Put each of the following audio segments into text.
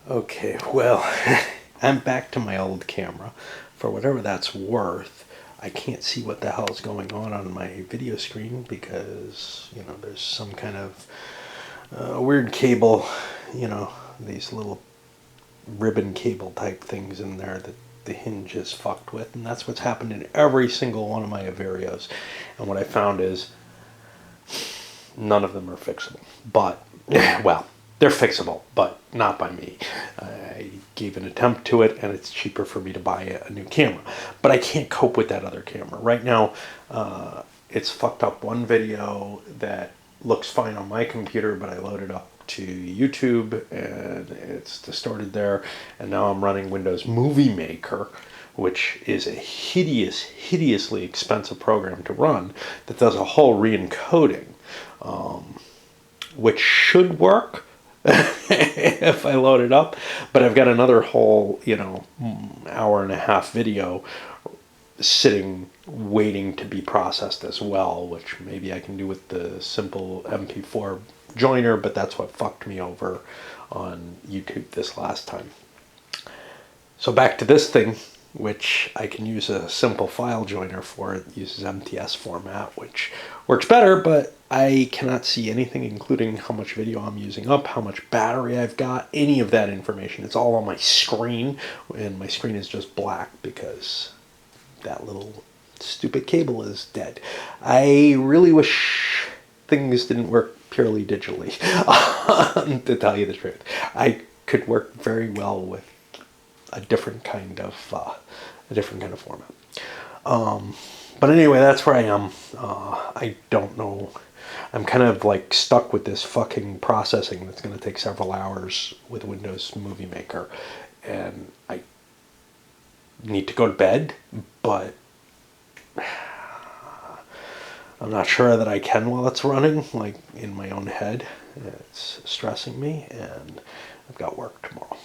Okay, well, I'm back to my old camera. For whatever that's worth, I can't see what the hell's going on my video screen because, there's some kind of weird cable, these little ribbon cable type things in there that the hinge is fucked with. And that's what's happened in every single one of my Averios. And what I found is none of them are fixable. But, well, they're fixable, but not by me. I gave an attempt to it, and it's cheaper for me to buy a new camera. But I can't cope with that other camera. Right now, it's fucked up one video that looks fine on my computer, but I loaded up to YouTube, and it's distorted there. And now I'm running Windows Movie Maker, which is a hideously expensive program to run that does a whole re-encoding, which should work if I load it up. But I've got another whole, hour and a half video sitting waiting to be processed as well, which maybe I can do with the simple MP4 joiner, but that's what fucked me over on YouTube this last time. So back to this thing, which I can use a simple file joiner for. It uses MTS format, which works better, but I cannot see anything, including how much video I'm using up, how much battery I've got, any of that information. It's all on my screen, and my screen is just black because that little stupid cable is dead. I really wish things didn't work purely digitally, to tell you the truth. I could work very well with a different kind of format. But anyway, that's where I am. I don't know. I'm kind of like stuck with this fucking processing that's going to take several hours with Windows Movie Maker, and I need to go to bed, but I'm not sure that I can while it's running, like in my own head. It's stressing me, and I've got work tomorrow.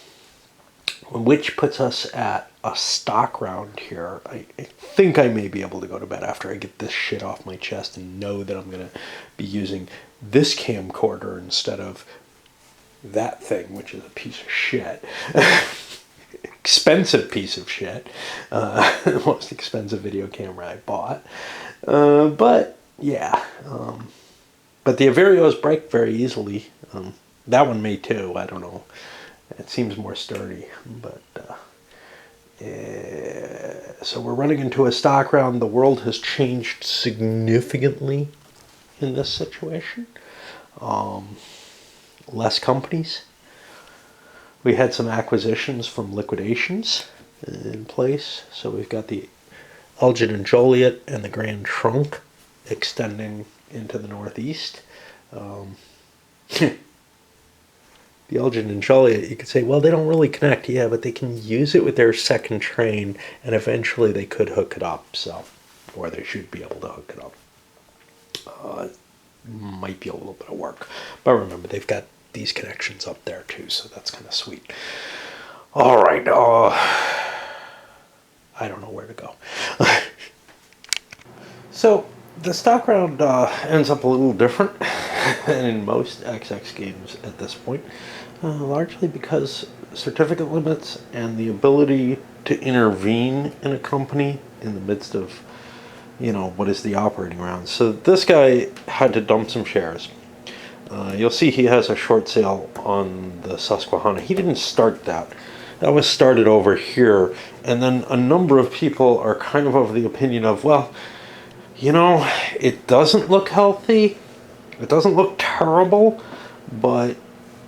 Which puts us at a stock round here. I think I may be able to go to bed after I get this shit off my chest and know that I'm going to be using this camcorder instead of that thing, which is a piece of shit. Expensive piece of shit. The most expensive video camera I bought. But, yeah. But the Averios break very easily. That one may too, I don't know. It seems more sturdy, but so we're running into a stock round. The world has changed significantly in this situation. Less companies. We had some acquisitions from liquidations in place. So we've got the Elgin and Joliet and the Grand Trunk extending into the Northeast. The Elgin and Joliet, you could say, well, they don't really connect. Yeah, but they can use it with their second train, and eventually they could hook it up. So, or they should be able to hook it up. Might be a little bit of work. But remember, they've got these connections up there too, so that's kind of sweet. All right. I don't know where to go. So, the stock round ends up a little different than in most XX games at this point. Largely because certificate limits and the ability to intervene in a company in the midst of, what is the operating round. So this guy had to dump some shares. You'll see he has a short sale on the Susquehanna. He didn't start that. That was started over here. And then a number of people are kind of the opinion of, well, it doesn't look healthy. It doesn't look terrible, but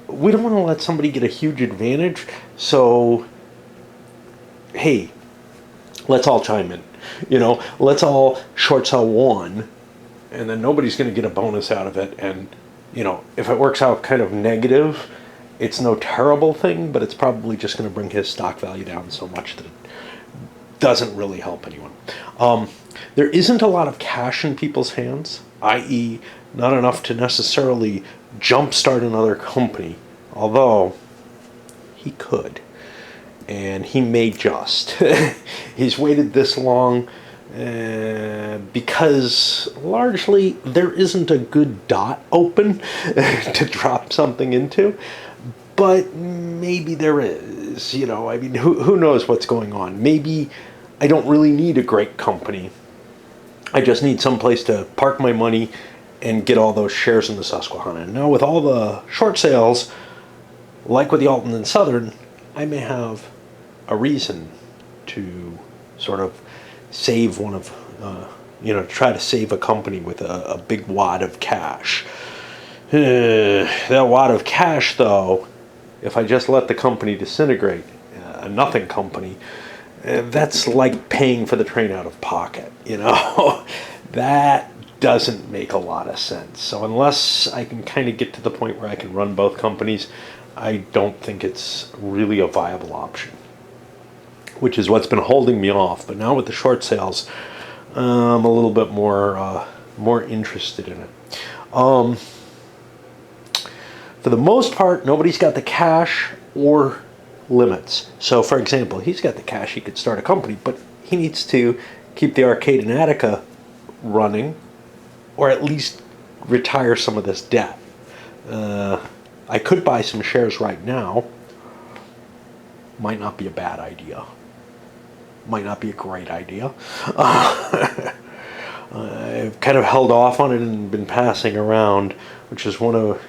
we don't want to let somebody get a huge advantage. So, hey, let's all chime in. Let's all short sell one, and then nobody's going to get a bonus out of it. And, if it works out kind of negative, it's no terrible thing, but it's probably just going to bring his stock value down so much that it doesn't really help anyone. There isn't a lot of cash in people's hands, i.e., not enough to necessarily jumpstart another company, although he could, and he may just. He's waited this long because largely there isn't a good dot open to drop something into, But maybe there is, you know, I mean, who knows what's going on? Maybe I don't really need a great company. I just need some place to park my money and get all those shares in the Susquehanna. And now with all the short sales, like with the Alton and Southern, I may have a reason to sort of save one of, try to save a company with a big wad of cash. That wad of cash, though, if I just let the company disintegrate, a nothing company, that's like paying for the train out of pocket, you know? That doesn't make a lot of sense. So unless I can kind of get to the point where I can run both companies, I don't think it's really a viable option, which is what's been holding me off. But now with the short sales, I'm a little bit more interested in it. For the most part, nobody's got the cash or limits. So, for example, he's got the cash, he could start a company, but he needs to keep the Arcade in Attica running, or at least retire some of this debt. I could buy some shares right now. Might not be a bad idea. Might not be a great idea. I've kind of held off on it and been passing around, which is one of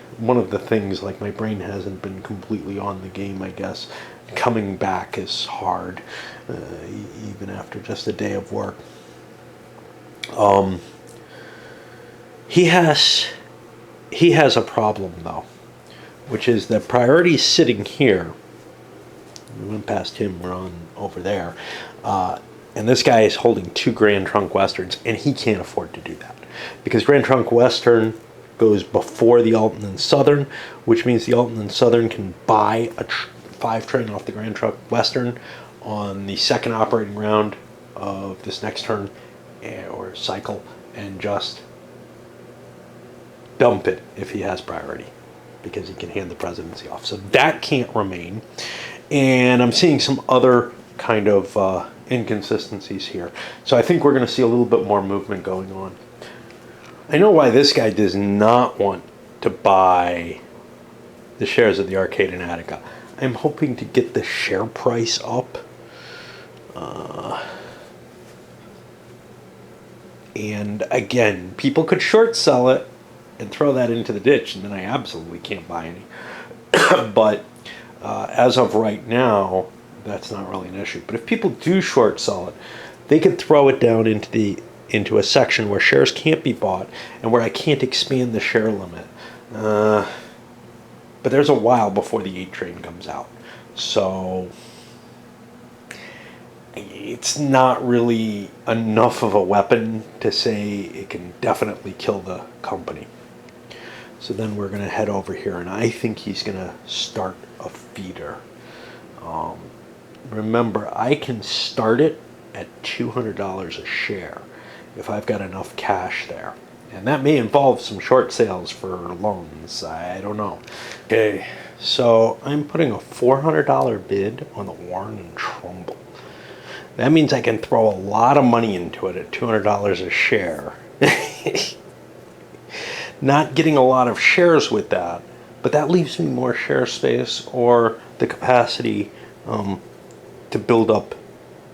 the things. Like, my brain hasn't been completely on the game, I guess. Coming back is hard, even after just a day of work. He has a problem, though, which is that Priority's sitting here. We went past him, we're on over there. And this guy is holding 2 Grand Trunk Westerns, and he can't afford to do that. Because Grand Trunk Western goes before the Alton and Southern, which means the Alton and Southern can buy a 5 train off the Grand Trunk Western on the second operating round of this next turn or cycle, and just dump it if he has priority, because he can hand the presidency off. So that can't remain. And I'm seeing some other kind of inconsistencies here. So I think we're going to see a little bit more movement going on. I know why this guy does not want to buy the shares of the Arcade in Attica. I'm hoping to get the share price up. And again, people could short sell it and throw that into the ditch, and then I absolutely can't buy any. But as of right now, that's not really an issue. But if people do short sell it, they could throw it down into a section where shares can't be bought and where I can't expand the share limit. But there's a while before the 8 train comes out. So it's not really enough of a weapon to say it can definitely kill the company. So then we're going to head over here, and I think he's going to start a feeder. Remember, I can start it at $200 a share if I've got enough cash there. And that may involve some short sales for loans. I don't know. Okay, so I'm putting a $400 bid on the Warren and Trumbull. That means I can throw a lot of money into it at $200 a share. Not getting a lot of shares with that, but that leaves me more share space or the capacity to build up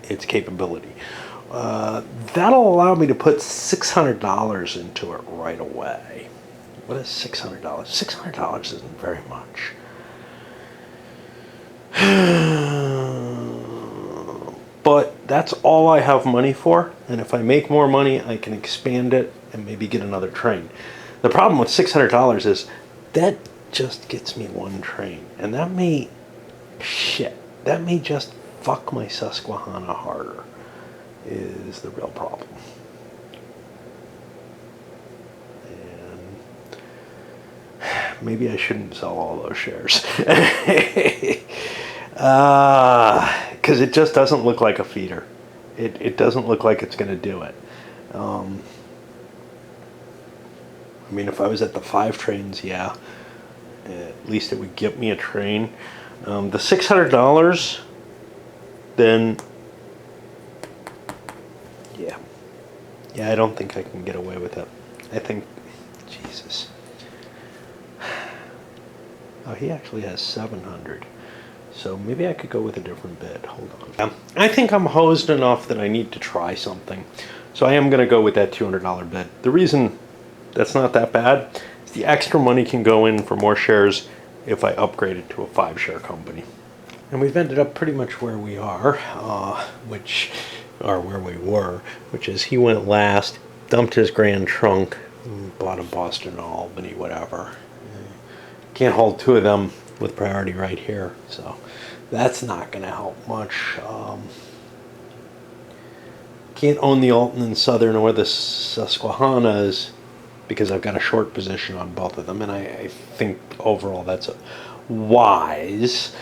its capability. That'll allow me to put $600 into it right away. What is $600? $600 isn't very much. But that's all I have money for, and if I make more money, I can expand it and maybe get another train. The problem with $600 is that just gets me 1 train, and that may just fuck my Susquehanna harder, is the real problem. And maybe I shouldn't sell all those shares. Because it just doesn't look like a feeder. It doesn't look like it's going to do it. I mean, if I was at the 5 trains, yeah, at least it would get me a train. The $600, then, yeah, I don't think I can get away with it. I think, Jesus. Oh, he actually has 700. So maybe I could go with a different bid. Hold on. I think I'm hosed enough that I need to try something. So I am going to go with that $200 bid. The reason that's not that bad is the extra money can go in for more shares if I upgrade it to a 5-share company. And we've ended up pretty much where we are, where we were, which is he went last, dumped his Grand Trunk, bought a Boston Albany, whatever. Can't hold two of them with priority right here, so that's not going to help much. Can't own the Alton and Southern or the Susquehannas because I've got a short position on both of them, and I think overall that's wise.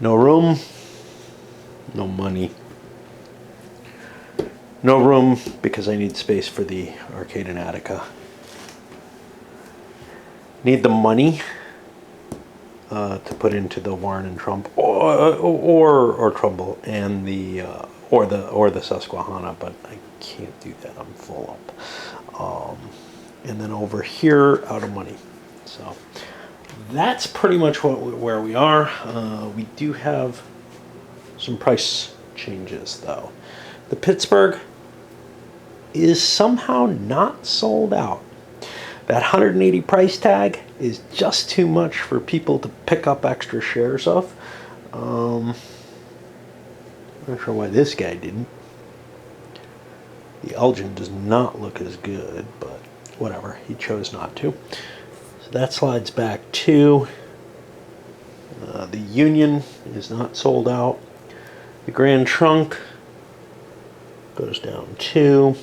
No room, no money. No room because I need space for the Arcade and Attica. Need the money to put into the Warren and Trump or Trumbull and the Susquehanna, but I can't do that. I'm full up. And then over here, out of money. So that's pretty much where we are. We do have some price changes, though. The Pittsburgh is somehow not sold out. That 180 price tag is just too much for people to pick up extra shares of. Not sure why this guy didn't. The Elgin does not look as good, but whatever. He chose not to. So that slides back too. The Union is not sold out. The Grand Trunk goes down too.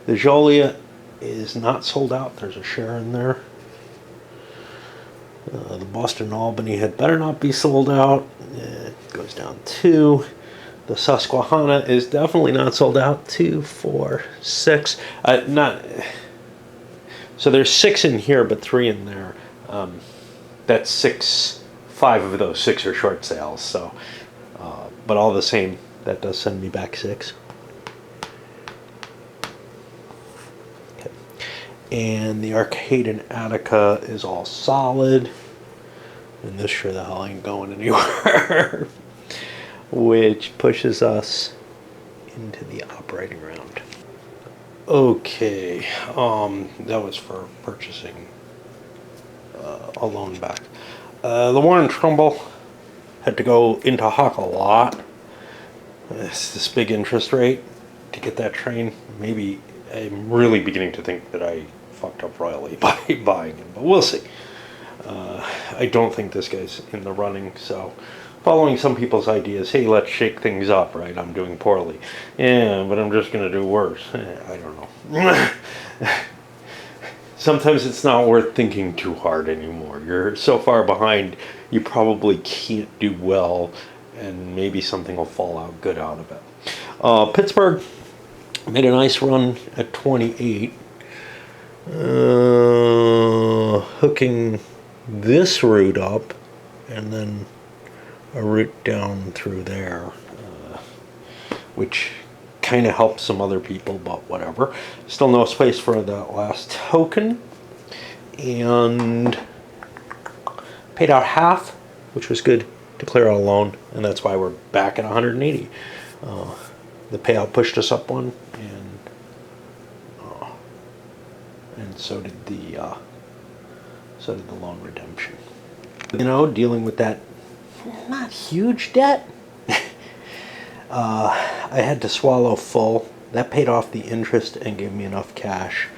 The Joliet is not sold out. There's a share in there. The Boston Albany had better not be sold out. It goes down 2. The Susquehanna is definitely not sold out. 2, 4, 6. So there's 6 in here, but 3 in there. That's 6. 5 of those 6 are short sales. So, but all the same, that does send me back 6. And the Arcade and Attica is all solid. And this sure the hell ain't going anywhere. Which pushes us into the operating round. Okay, that was for purchasing a loan back. The Warren Trumbull had to go into hock a lot. It's this big interest rate to get that train. Maybe I'm really beginning to think that I fucked up royally by buying him, but we'll see. I don't think this guy's in the running, so following some people's ideas, hey, let's shake things up, right? I'm doing poorly. Yeah, but I'm just going to do worse. I don't know. Sometimes it's not worth thinking too hard anymore. You're so far behind, you probably can't do well, and maybe something will fall out good out of it. Pittsburgh made a nice run at 28. Hooking this route up and then a route down through there, which kind of helps some other people, but whatever. Still no space for that last token, and paid out half, which was good to clear out a loan, and that's why we're back at 180. The payout pushed us up one, and so did the loan redemption. You know, dealing with that not huge debt. I had to swallow full. That paid off the interest and gave me enough cash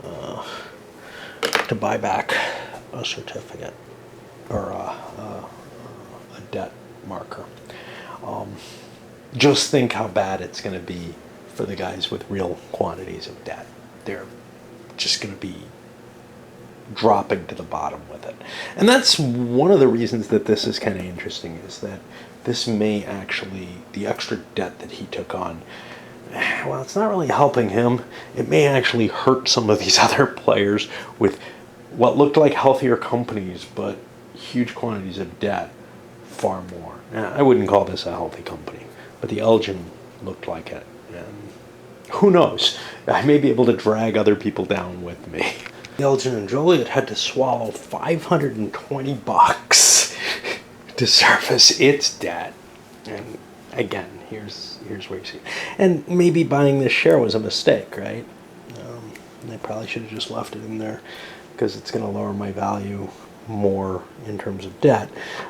to buy back a certificate or a debt marker. Just think how bad it's going to be for the guys with real quantities of debt. They're just going to be dropping to the bottom with it. And that's one of the reasons that this is kind of interesting, is that this may actually, the extra debt that he took on, well, it's not really helping him. It may actually hurt some of these other players with what looked like healthier companies, but huge quantities of debt, far more. Now, I wouldn't call this a healthy company, but the Elgin looked like it. And who knows? I may be able to drag other people down with me. Elgin and Joliet had to swallow $520 to service its debt. And again, here's where you see it. And maybe buying this share was a mistake, right? I probably should have just left it in there because it's going to lower my value more in terms of debt.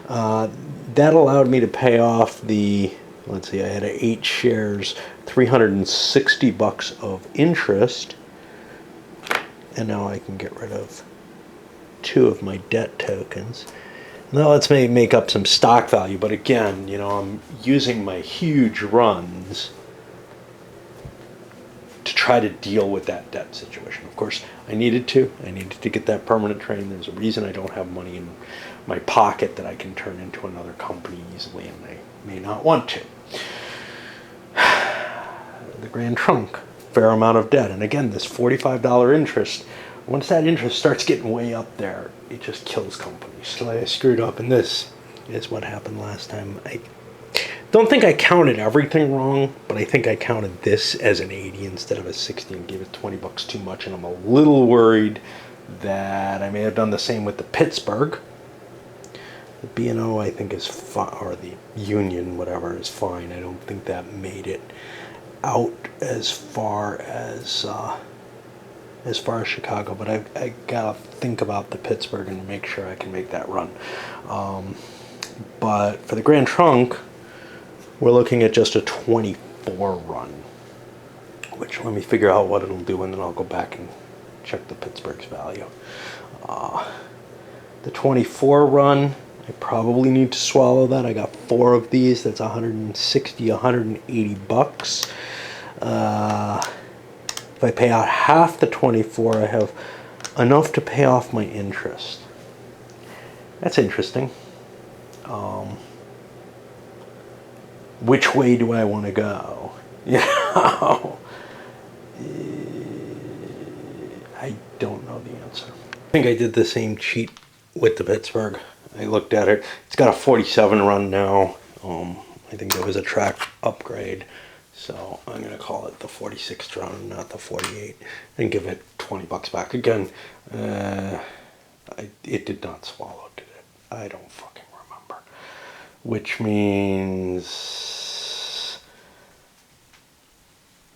That allowed me to pay off the, let's see, I had 8 shares, $360 of interest, and now I can get rid of 2 of my debt tokens. Now let's make up some stock value, but again, you know, I'm using my huge runs to try to deal with that debt situation. Of course, I needed to get that permanent train. There's a reason I don't have money in my pocket that I can turn into another company easily, and I may not want to. The Grand Trunk, fair amount of debt. And again, this $45 interest, once that interest starts getting way up there, it just kills companies. So I screwed up, and this is what happened last time. I don't think I counted everything wrong, but I think I counted this as an 80 instead of a 60 and gave it $20 too much, and I'm a little worried that I may have done the same with the Pittsburgh. The B&O I think is fine, or the Union, whatever, is fine. I don't think that made it out as far as Chicago, but I gotta think about the Pittsburgh and make sure I can make that run. But for the Grand Trunk, we're looking at just a 24 run, which let me figure out what it'll do, and then I'll go back and check the Pittsburgh's value. The 24 run, I probably need to swallow that. I got 4 of these. That's $180. If I pay out half the 24, I have enough to pay off my interest. That's interesting. Which way do I want to go? You know, I don't know the answer. I think I did the same cheat with the Pittsburgh. I looked at it. It's got a 47 run now. I think there was a track upgrade, so I'm going to call it the 46th run, not the 48, and give it $20 back. Again, it did not swallow, did it? I don't fucking remember. Which means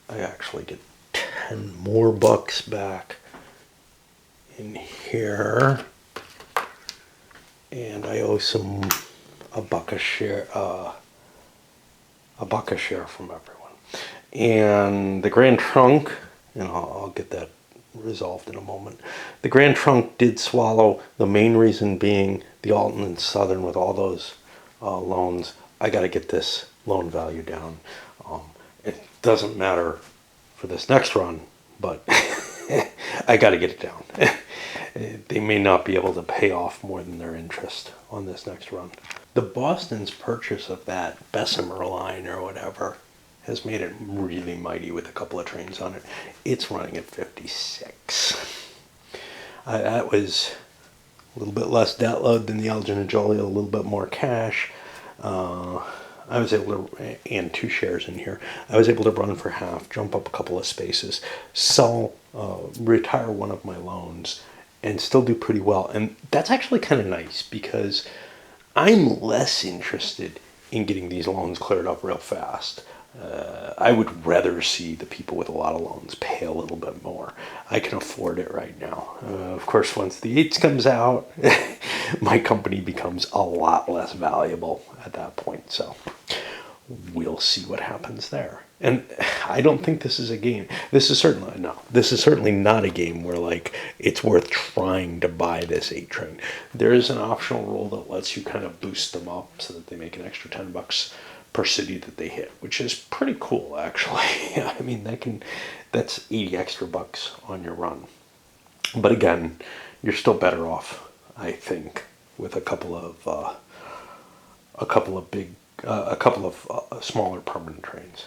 I actually get 10 more bucks back in here, and I owe a buck a share from everyone. And the Grand Trunk, and I'll get that resolved in a moment. The Grand Trunk did swallow, the main reason being the Alton and Southern with all those loans. I got to get this loan value down. It doesn't matter for this next run, but I got to get it down. They may not be able to pay off more than their interest on this next run. The Boston's purchase of that Bessemer line or whatever has made it really mighty with a couple of trains on it. It's running at 56. That was a little bit less debt load than the Elgin and Joliet, a little bit more cash. I was able to, and 2 shares in here, I was able to run for half, jump up a couple of spaces, sell, retire one of my loans, and still do pretty well. And that's actually kind of nice because I'm less interested in getting these loans cleared up real fast. I would rather see the people with a lot of loans pay a little bit more. I can afford it right now. Of course, once the 8s comes out, my company becomes a lot less valuable at that point. So we'll see what happens there. And I don't think this is a game. This is certainly not a game where like it's worth trying to buy this 8 train. There is an optional rule that lets you kind of boost them up so that they make an extra $10 per city that they hit, which is pretty cool actually. I mean, that's 80 extra bucks on your run. But again, you're still better off, I think, with a couple of smaller permanent trains.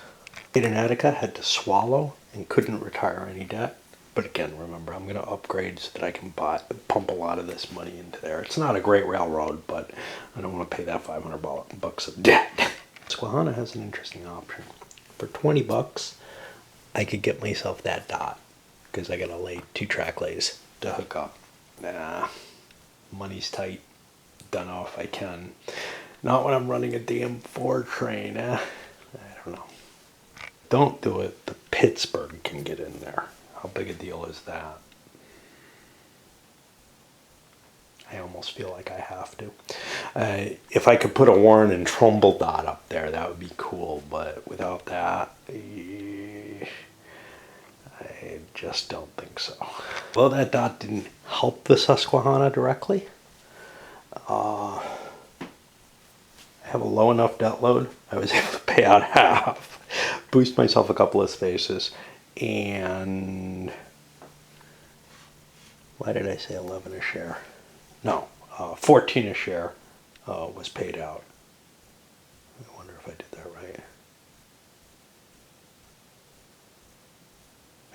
In Attica had to swallow and couldn't retire any debt. But again, remember, I'm going to upgrade so that I can pump a lot of this money into there. It's not a great railroad, but I don't want to pay that $500 of debt. Susquehanna has an interesting option. For $20, I could get myself that dot because I got to lay 2 track lays to hook up. Nah, money's tight. Don't know if I can. Not when I'm running a damn 4 train. I don't know. Don't do it. The Pittsburgh can get in there. How big a deal is that? I almost feel like I have to. If I could put a Warren and Trumbull dot up there, that would be cool. But without that, I just don't think so. Well, that dot didn't help the Susquehanna directly. I have a low enough debt load. I was able to pay out half, boost myself a couple of spaces, and why did I say 11 a share? No, 14 a share was paid out. I wonder if I did that right.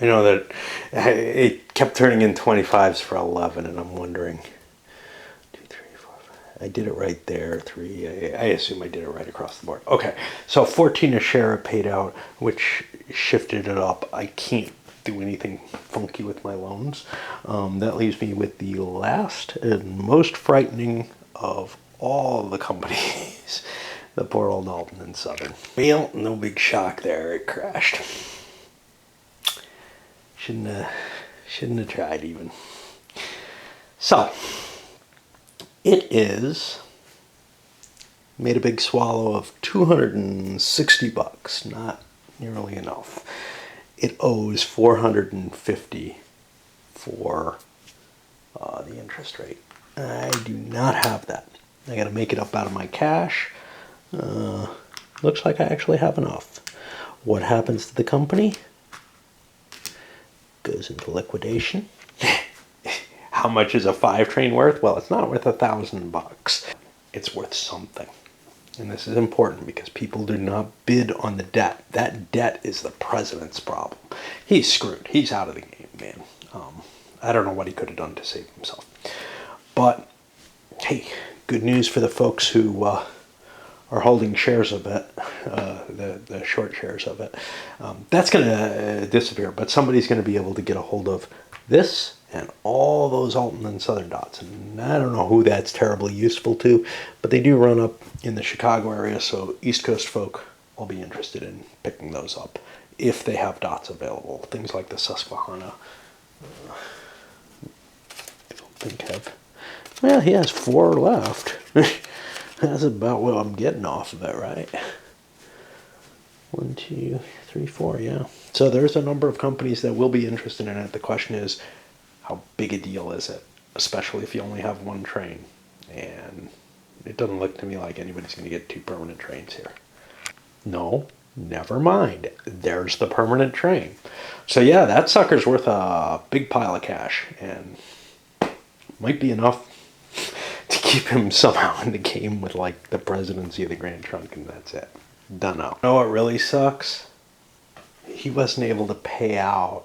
I know that it kept turning in 25s for 11, and I'm wondering, 2, 3, 4, 5. I did it right there, 3. I assume I did it right across the board. Okay, so 14 a share paid out, which shifted it up. I can't do anything funky with my loans. That leaves me with the last and most frightening of all the companies, the poor old Alton and Southern. Well, no big shock there. It crashed. Shouldn't have tried even. So it is made a big swallow of $260, not nearly enough. It owes $450 for the interest rate. I do not have that. I got to make it up out of my cash. Looks like I actually have enough. What happens to the company? Goes into liquidation. How much is a 5 train worth? Well, it's not worth $1,000. It's worth something. And this is important because people do not bid on the debt. That debt is the president's problem. He's screwed. He's out of the game, man. I don't know what he could have done to save himself. But, hey, good news for the folks who are holding shares of it, the short shares of it. That's going to disappear, but somebody's going to be able to get a hold of this and all those Alton and Southern dots. And I don't know who that's terribly useful to, but they do run up in the Chicago area, so East Coast folk will be interested in picking those up if they have dots available. Things like the Susquehanna, I don't think have. Well, he has 4 left. That's about what I'm getting off of it, right? 1, 2, 3, 4, yeah. So there's a number of companies that will be interested in it. The question is, how big a deal is it? Especially if you only have 1 train. And it doesn't look to me like anybody's going to get 2 permanent trains here. No, never mind. There's the permanent train. So yeah, that sucker's worth a big pile of cash. And might be enough to keep him somehow in the game with like the presidency of the Grand Trunk, and that's it. Dunno. You know what really sucks? He wasn't able to pay out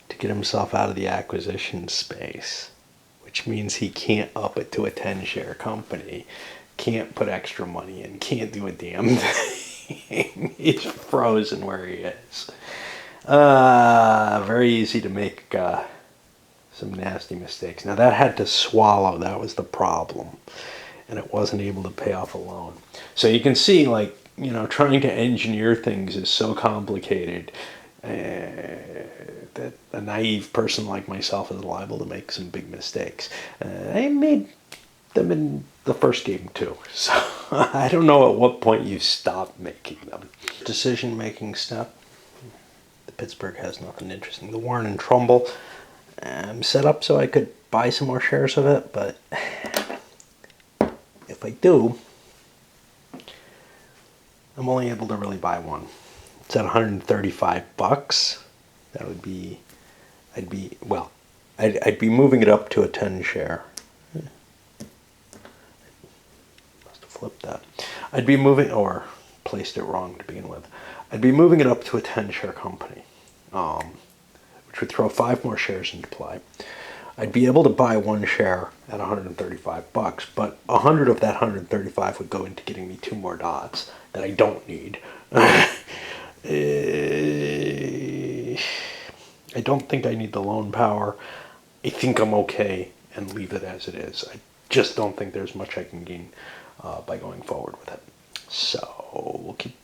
to get himself out of the acquisition space, which means he can't up it to a 10-share company, can't put extra money in, can't do a damn thing. He's frozen where he is. Very easy to make some nasty mistakes. Now that had to swallow, that was the problem. And it wasn't able to pay off a loan. So you can see, like, you know, trying to engineer things is so complicated that a naive person like myself is liable to make some big mistakes. I made them in the first game too. So I don't know at what point you stop making them. Decision-making step. The Pittsburgh has nothing interesting. The Warren and Trumbull set up so I could buy some more shares of it, but if I do, I'm only able to really buy one. It's at $135. That would be, I'd be moving it up to a 10 share. Must have flipped that. I'd be moving, or placed it wrong to begin with. I'd be moving it up to a 10 share company, which would throw 5 more shares into play. I'd be able to buy 1 share at $135, but 100 of that 135 would go into getting me 2 more dots that I don't need. I don't think I need the loan power. I think I'm okay and leave it as it is. I just don't think there's much I can gain by going forward with it. So we'll keep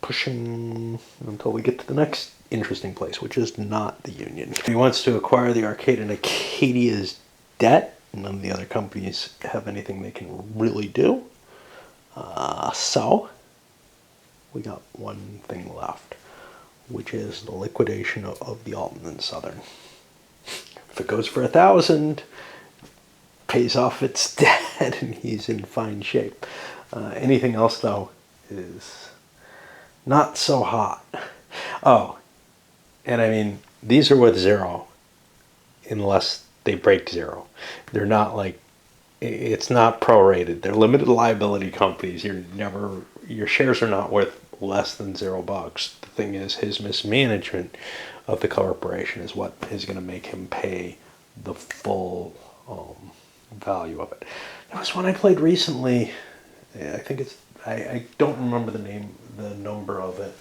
pushing until we get to the next interesting place, which is not the Union. He wants to acquire the arcade in Acadia's debt. None of the other companies have anything they can really do. So we got one thing left, which is the liquidation of the Alton and Southern. If it goes for 1,000, pays off its debt, and he's in fine shape. Anything else, though, is not so hot. Oh, and I mean, these are worth zero unless they break zero. They're not like, it's not prorated. They're limited liability companies. Your shares are not worth less than $0. The thing is, his mismanagement of the corporation is what is going to make him pay the full value of it. There was one I played recently. I think I don't remember the number of it.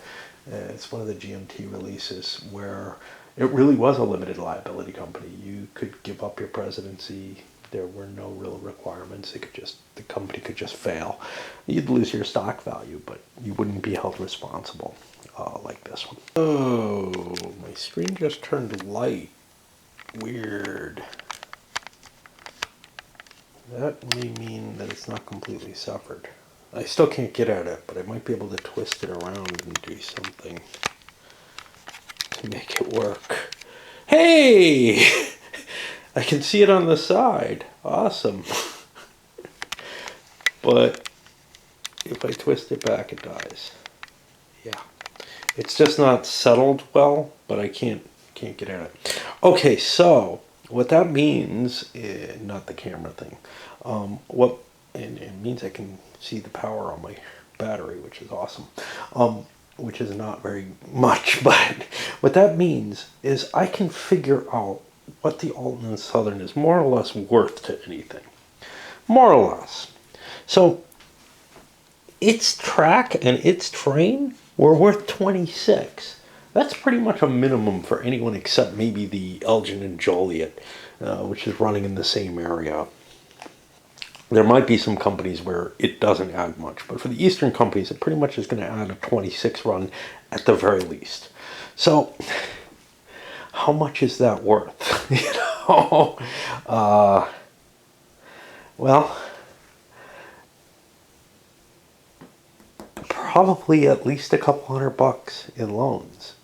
It's one of the GMT releases where it really was a limited liability company. You could give up your presidency. There were no real requirements. The company could just fail. You'd lose your stock value, but you wouldn't be held responsible like this one. Oh, my screen just turned light. Weird. That may mean that it's not completely suffered. I still can't get at it, but I might be able to twist it around and do something to make it work. Hey! I can see it on the side. Awesome. But if I twist it back, it dies. Yeah. It's just not settled well, but I can't get at it. Okay, so what that means, not the camera thing, it means I can see the power on my battery, which is awesome, which is not very much, but what that means is I can figure out what the Alton and Southern is more or less worth to anything. More or less. So its track and its train were worth 26. That's pretty much a minimum for anyone except maybe the Elgin and Joliet, which is running in the same area. There might be some companies where it doesn't add much, but for the Eastern companies, it pretty much is going to add a 26 run at the very least. So, how much is that worth? Well, probably at least a couple $100 in loans.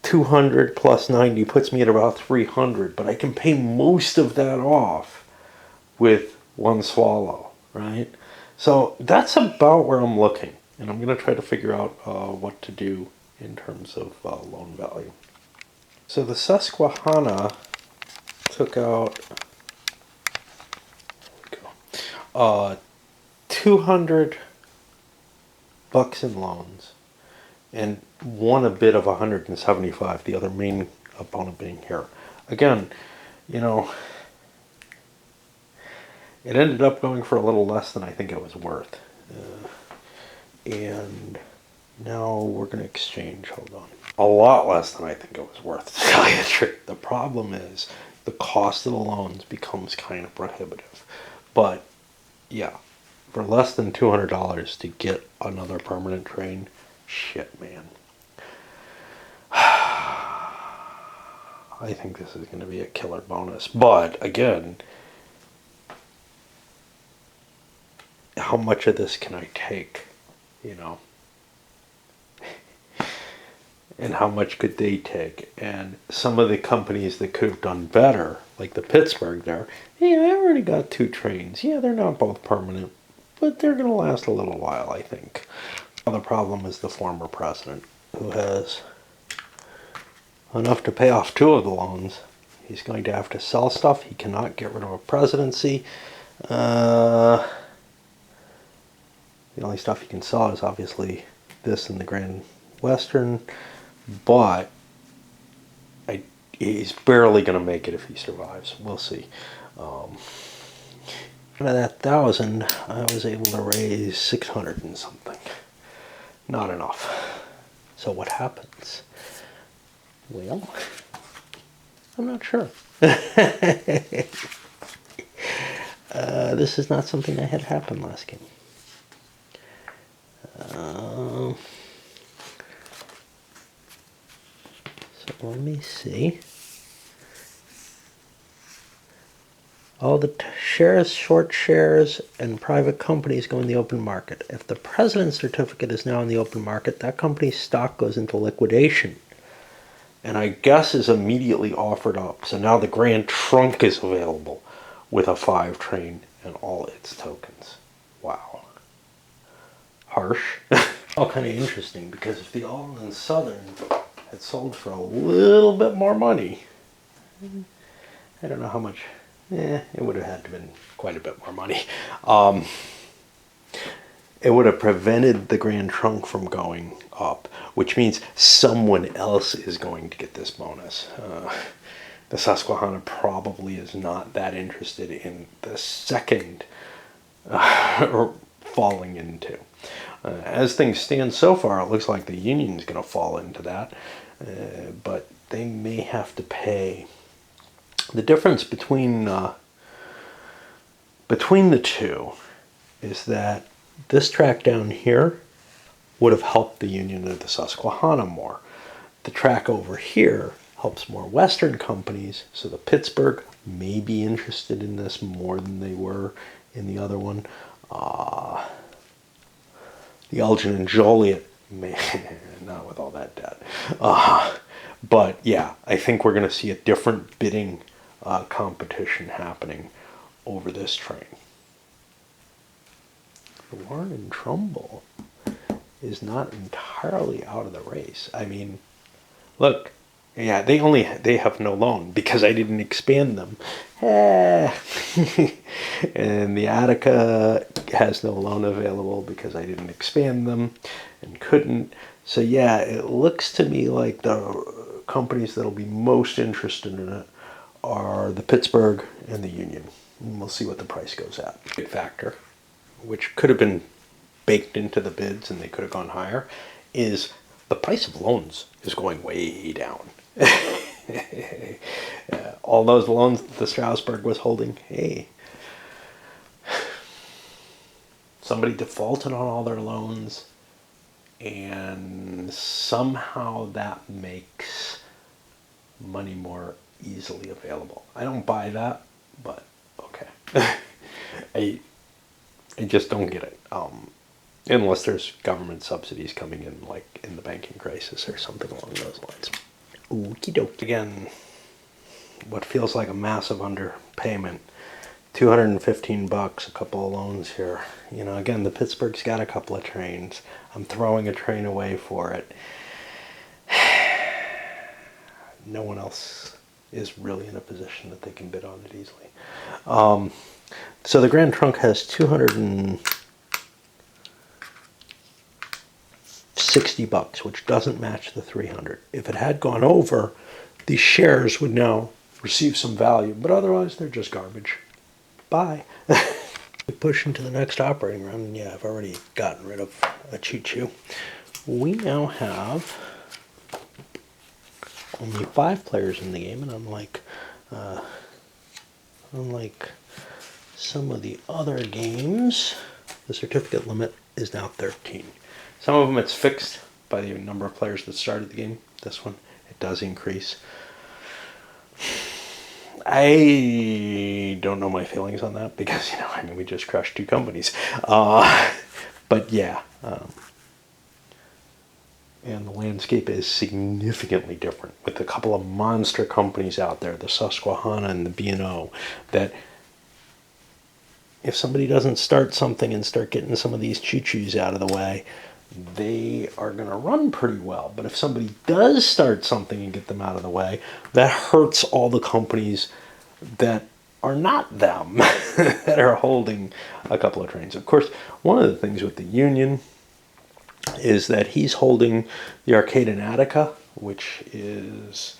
200 plus 90 puts me at about 300, but I can pay most of that off with one swallow, right? So that's about where I'm looking, and I'm going to try to figure out what to do in terms of loan value. So the Susquehanna took out 200 bucks in loans and won a bid of 175, the other main opponent being here. Again, it ended up going for a little less than I think it was worth. And now we're going to exchange, hold on. A lot less than I think it was worth, to tell you the truth. The problem is the cost of the loans becomes kind of prohibitive. But yeah, for less than $200 to get another permanent train, shit, man. I think this is going to be a killer bonus. But again, how much of this can I take, and how much could they take? And some of the companies that could have done better, like the Pittsburgh there, I already got 2 trains. Yeah, they're not both permanent, but they're going to last a little while, I think. The problem is the former president, who has enough to pay off 2 of the loans. He's going to have to sell stuff. He cannot get rid of a presidency. The only stuff he can sell is obviously this and the Grand Western, but he's barely going to make it if he survives. We'll see. Out of that 1,000, I was able to raise 600 and something. Not enough. So what happens? Well, I'm not sure. This is not something that had happened last game. So let me see. All the shares, short shares, and private companies go in the open market. If the president's certificate is now in the open market, that company's stock goes into liquidation. And I guess is immediately offered up. So now the Grand Trunk is available with a 5 train and all its tokens. Wow. Harsh. All kind of interesting because if the Alden Southern had sold for a little bit more money, I don't know how much. It would have had to been quite a bit more money. It would have prevented the Grand Trunk from going up, which means someone else is going to get this bonus. The Susquehanna probably is not that interested in the second falling into. As things stand so far, it looks like the Union's going to fall into that, but they may have to pay. The difference between the two is that this track down here would have helped the Union of the Susquehanna more. The track over here helps more Western companies, so the Pittsburgh may be interested in this more than they were in the other one. The Elgin and Joliet may not with all that debt. But yeah, I think we're going to see a different bidding competition happening over this train. Warren and Trumbull is not entirely out of the race. I mean, look, yeah, they have no loan because I didn't expand them. And the Attica has no loan available because I didn't expand them and couldn't. So yeah, it looks to me like the companies that'll be most interested in it are the Pittsburgh and the Union. And we'll see what the price goes at. Big factor, which could have been baked into the bids and they could have gone higher, is the price of loans is going way down. All those loans that the Strasbourg was holding, hey, somebody defaulted on all their loans and somehow that makes money more easily available. I don't buy that, but okay. I just don't get it. Unless there's government subsidies coming in, like in the banking crisis or something along those lines. Okie doke. Again, what feels like a massive underpayment. $215, a couple of loans here. You know, again, the Pittsburgh's got a couple of trains. I'm throwing a train away for it. No one else is really in a position that they can bid on it easily. So the Grand Trunk has $260, which doesn't match the 300. If it had gone over, these shares would now receive some value, but otherwise they're just garbage. Bye. We push into the next operating round, and yeah, I've already gotten rid of a choo-choo. We now have only 5 players in the game, and unlike some of the other games, the certificate limit is now 13. Some of them it's fixed by the number of players that started the game. This one, it does increase. I don't know my feelings on that because, we just crushed 2 companies. But yeah, and the landscape is significantly different with a couple of monster companies out there, the Susquehanna and the B&O, that if somebody doesn't start something and start getting some of these choo-choos out of the way, they are going to run pretty well. But if somebody does start something and get them out of the way, that hurts all the companies that are not them, that are holding a couple of trains. Of course, one of the things with the Union is that he's holding the Arcade and Attica, which is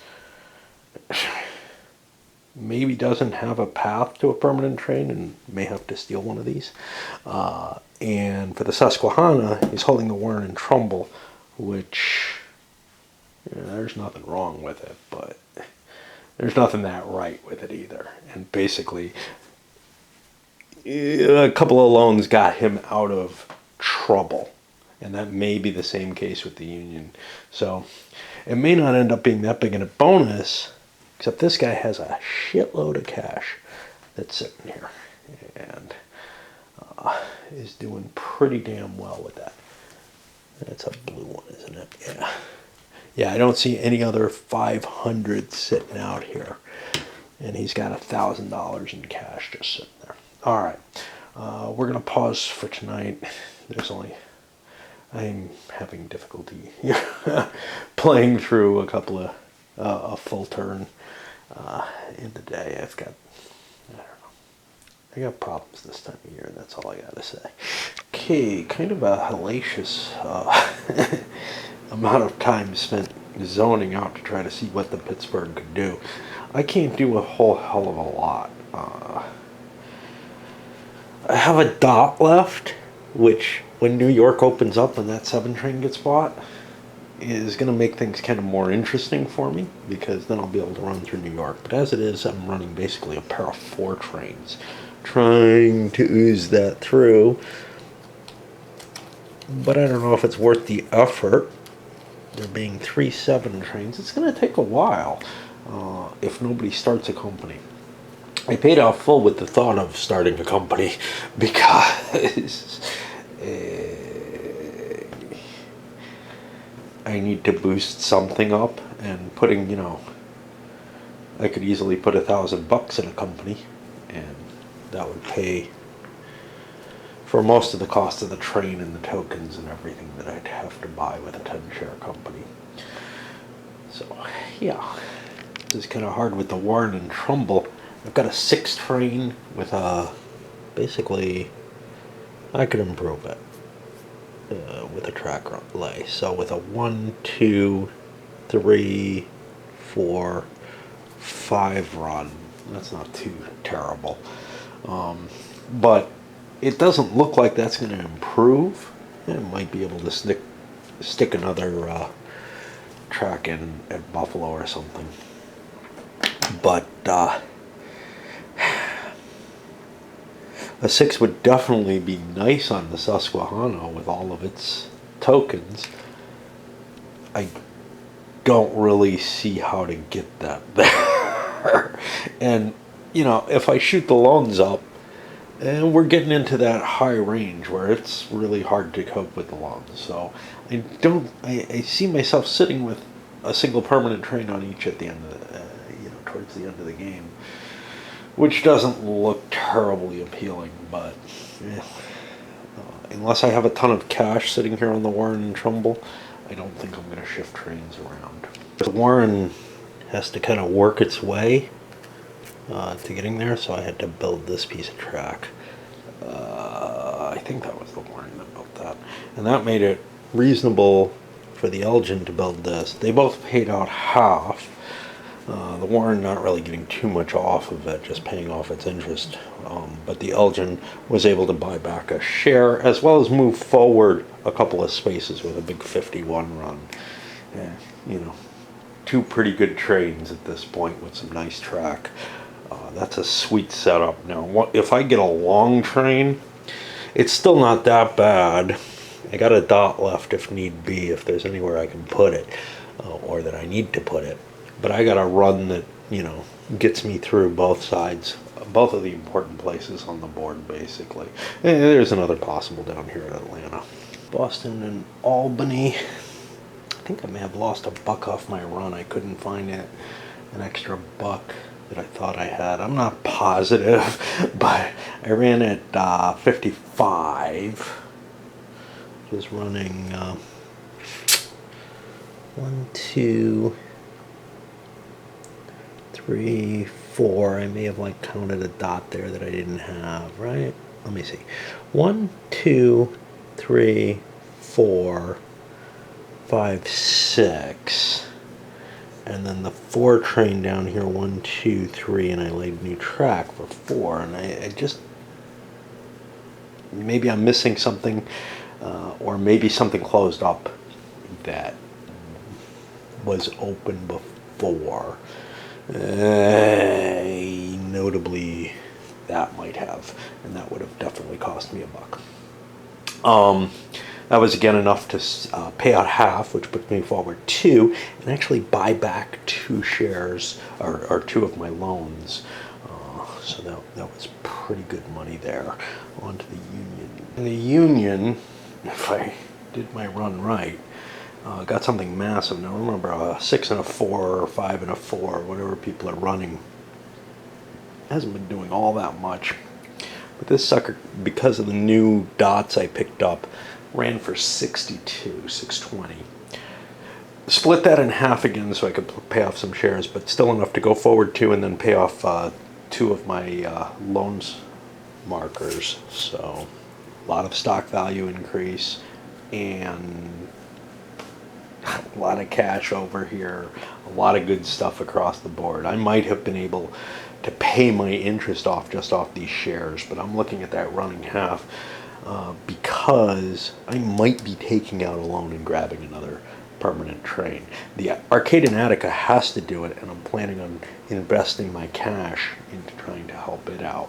maybe doesn't have a path to a permanent train and may have to steal one of these. And for the Susquehanna, he's holding the Warren and Trumbull, which there's nothing wrong with it, but there's nothing that right with it either. And basically, a couple of loans got him out of trouble. And that may be the same case with the union. So it may not end up being that big in a bonus, except this guy has a shitload of cash that's sitting here and is doing pretty damn well with that. That's a blue one, isn't it? Yeah. Yeah, I don't see any other 500 sitting out here. And he's got $1,000 in cash just sitting there. All right. We're going to pause for tonight. I'm having difficulty playing through a couple of a full turn in the day. I don't know. I got problems this time of year. That's all I got to say. Okay, kind of a hellacious amount of time spent zoning out to try to see what the Pittsburgh could do. I can't do a whole hell of a lot. I have a dot left, which when New York opens up and that 7 train gets bought, is going to make things kind of more interesting for me, because then I'll be able to run through New York. But as it is, I'm running basically a pair of 4 trains, trying to ooze that through. But I don't know if it's worth the effort. There being 3 7 trains, it's going to take a while if nobody starts a company. I paid off full with the thought of starting a company because I need to boost something up, and putting, I could easily put $1,000 in a company, and that would pay for most of the cost of the train and the tokens and everything that I'd have to buy with a 10-share company. So, yeah, this is kind of hard with the Warren and Trumbull. I've got a 6 train with basically, I could improve it with a track lay. So with a 1, 2, 3, 4, 5 run, that's not too terrible. But it doesn't look like that's going to improve. It might be able to stick another track in at Buffalo or something. But a 6 would definitely be nice on the Susquehanna with all of its tokens. I don't really see how to get that there. And, if I shoot the loans up, and we're getting into that high range where it's really hard to cope with the loans. So I see myself sitting with a single permanent train on each at the end of the, towards the end of the game, which doesn't look terribly appealing, but unless I have a ton of cash sitting here on the Warren and Trumbull, I don't think I'm going to shift trains around. The Warren has to kind of work its way to getting there, so I had to build this piece of track. I think that was the Warren that built that, and that made it reasonable for the Elgin to build this. They both paid out half. The Warren not really getting too much off of it, just paying off its interest. But the Elgin was able to buy back a share, as well as move forward a couple of spaces with a big 51 run. And, 2 pretty good trains at this point with some nice track. That's a sweet setup. Now, if I get a long train, it's still not that bad. I got a dot left if need be, if there's anywhere I can put it, or that I need to put it. But I got a run that, gets me through both sides, both of the important places on the board, basically. And there's another possible down here in Atlanta. Boston and Albany. I think I may have lost $1 off my run. I couldn't find it. An extra $1 that I thought I had. I'm not positive, but I ran at 55. Just running 1, 2, 3, 4. I may have counted a dot there that I didn't have, right? Let me see. 1, 2, 3, 4, 5, 6. And then the 4 train down here, 1, 2, 3, and I laid new track for 4. And I just, maybe I'm missing something, or maybe something closed up that was open before. Notably, that might have, and that would have definitely cost me $1. That was again enough to pay out half, which put me forward 2, and actually buy back 2 shares or 2 of my loans. So that was pretty good money there. On to the Union. In the Union, if I did my run right, got something massive. Now remember, a 6 and a 4 or 5 and a 4, whatever people are running, hasn't been doing all that much. But this sucker, because of the new dots I picked up, ran for 62, 620. Split that in half again so I could pay off some shares, but still enough to go forward 2 and then pay off 2 of my loans markers. So a lot of stock value increase and a lot of cash over here, a lot of good stuff across the board. I might have been able to pay my interest off just off these shares, but I'm looking at that running half because I might be taking out a loan and grabbing another permanent train. The Arcade in Attica has to do it, and I'm planning on investing my cash into trying to help it out.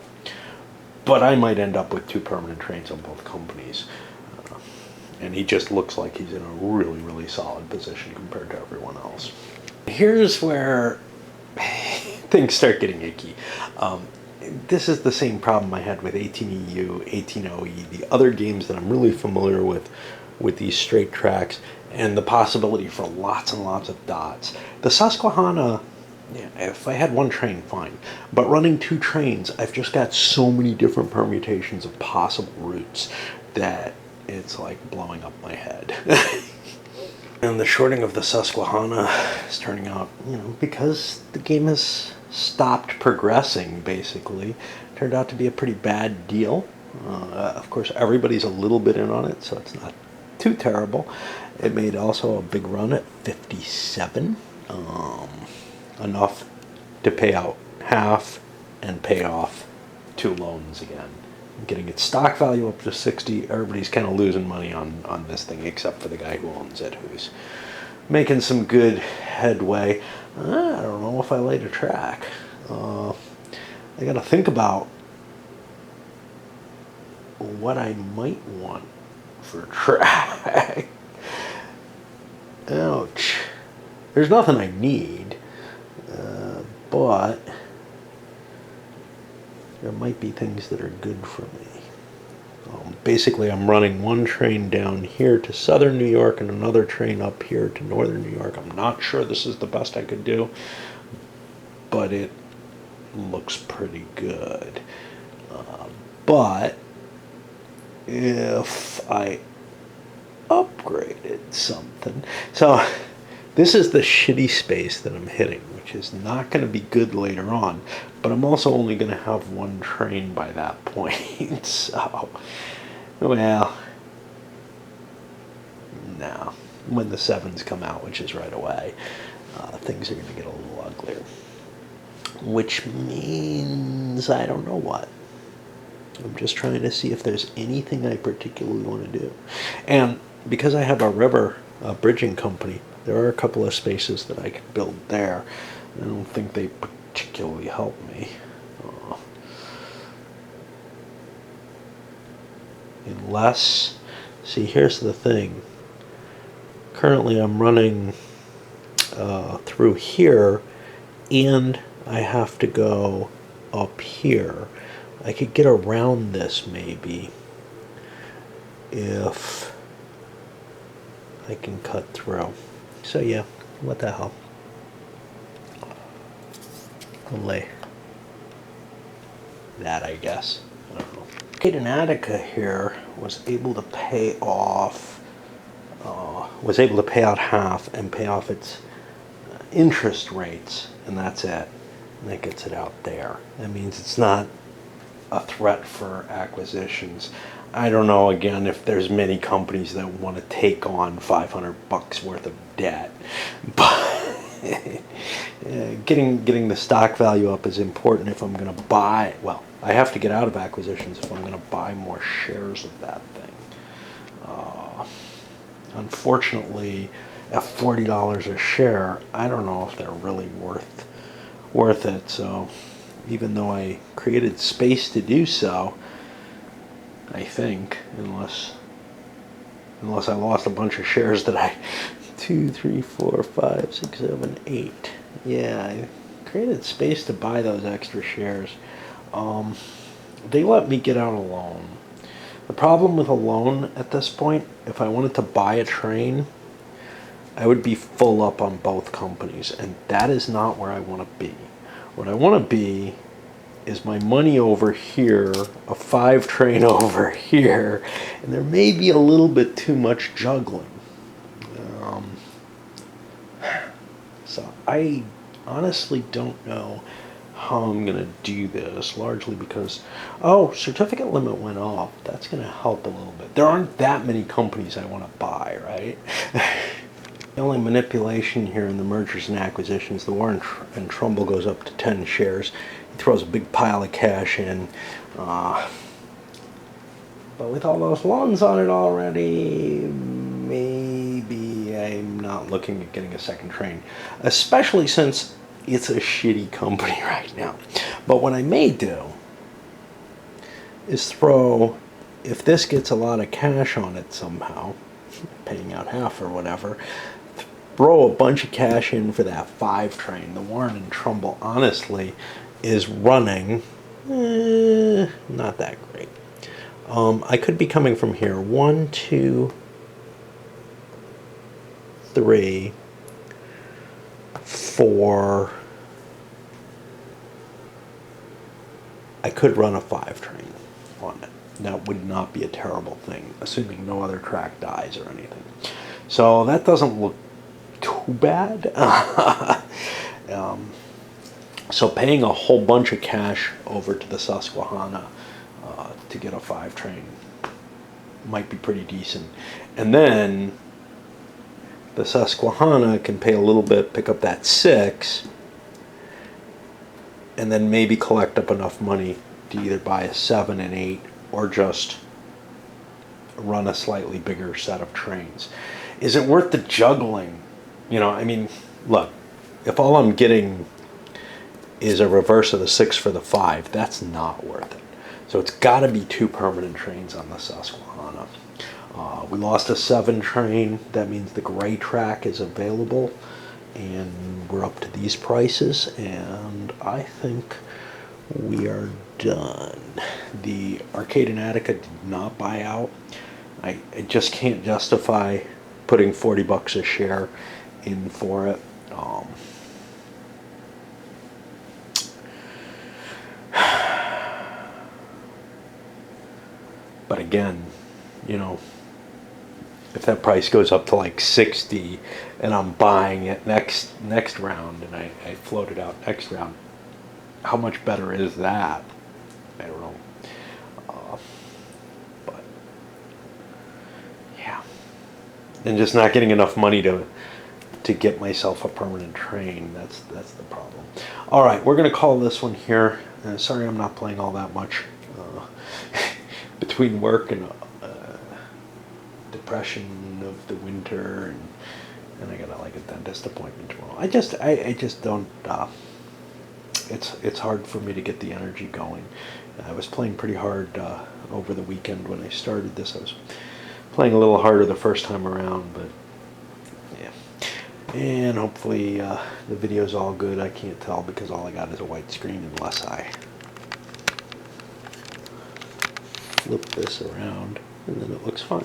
But I might end up with 2 permanent trains on both companies. And he just looks like he's in a really, really solid position compared to everyone else. Here's where things start getting icky. This is the same problem I had with 18EU, 18OE, the other games that I'm really familiar with these straight tracks, and the possibility for lots and lots of dots. The Susquehanna, yeah, if I had 1 train, fine. But running 2 trains, I've just got so many different permutations of possible routes that it's like blowing up my head. And the shorting of the Susquehanna is turning out, because the game has stopped progressing, basically, turned out to be a pretty bad deal. Of course, everybody's a little bit in on it, so it's not too terrible. It made also a big run at 57, enough to pay out half and pay off 2 loans again. Getting its stock value up to 60, everybody's kind of losing money on this thing, except for the guy who owns it, who's making some good headway. I don't know if I laid a track. I got to think about what I might want for a track. Ouch. There's nothing I need, but there might be things that are good for me. Basically, I'm running 1 train down here to southern New York and another train up here to northern New York. I'm not sure this is the best I could do, but it looks pretty good. But if I upgraded something, so this is the shitty space that I'm hitting, which is not going to be good later on, but I'm also only going to have 1 train by that point. So, well, no. When the 7s come out, which is right away, things are going to get a little uglier. Which means I don't know what. I'm just trying to see if there's anything I particularly want to do. And because I have a river bridging company, there are a couple of spaces that I could build there. I don't think they particularly help me. Unless, see, here's the thing. Currently I'm running through here, and I have to go up here. I could get around this maybe if I can cut through. So yeah, what the hell. I'll lay that, I guess. I don't know. Arcade in Attica here was able to pay off, was able to pay out half and pay off its interest rates, and that's it. And that gets it out there. That means it's not a threat for acquisitions. I don't know, again, if there's many companies that want to take on $500 worth of debt, but getting the stock value up is important if I'm going to buy. Well, I have to get out of acquisitions if I'm going to buy more shares of that thing. Unfortunately, at $40 a share, I don't know if they're really worth worth it. So even though I created space to do so, I think, unless I lost a bunch of shares that I 2, 3, 4, 5, 6, 7, 8. Yeah, I created space to buy those extra shares. They let me get out a loan. The problem with a loan at this point, if I wanted to buy a train, I would be full up on both companies, and that is not where I want to be. What I want to be is my money over here, a 5 train over here, and there may be a little bit too much juggling. So I honestly don't know how I'm going to do this, largely because, certificate limit went up. That's going to help a little bit. There aren't that many companies I want to buy, right? The only manipulation here in the mergers and acquisitions, the Warren and Trumbull goes up to 10 shares. He throws a big pile of cash in. But with all those loans on it already, maybe I'm not looking at getting a second train. Especially since it's a shitty company right now. But what I may do is throw, if this gets a lot of cash on it somehow, paying out half or whatever, throw a bunch of cash in for that 5 train. The Warren and Trumbull, honestly, is running not that great. I could be coming from here. 1, 2, 3, 4. I could run a 5 train on it. That would not be a terrible thing, assuming no other track dies or anything. So that doesn't look too bad. So paying a whole bunch of cash over to the Susquehanna to get a 5 train might be pretty decent. And then the Susquehanna can pay a little bit, pick up that 6, and then maybe collect up enough money to either buy a 7 and 8 or just run a slightly bigger set of trains. Is it worth the juggling? You know, I mean, look, if all I'm getting is a reverse of the 6 for the 5, that's not worth it. So it's got to be 2 permanent trains on the Susquehanna. We lost a 7 train. That means the gray track is available, and we're up to these prices, and I think we are done. The Arcade and Attica did not buy out. I just can't justify putting $40 a share in for it. But again, you know, if that price goes up to like 60 and I'm buying it next round and I float it out next round, how much better is that? I don't know. But yeah, and just not getting enough money to get myself a permanent train. That's the problem. All right, we're gonna call this one here. Sorry, I'm not playing all that much. Between work and depression of the winter, and I got like a dentist appointment tomorrow. I just don't. It's hard for me to get the energy going. I was playing pretty hard over the weekend when I started this. I was playing a little harder the first time around, but yeah. And hopefully the video's all good. I can't tell because all I got is a white screen unless I flip this around, and then it looks fine.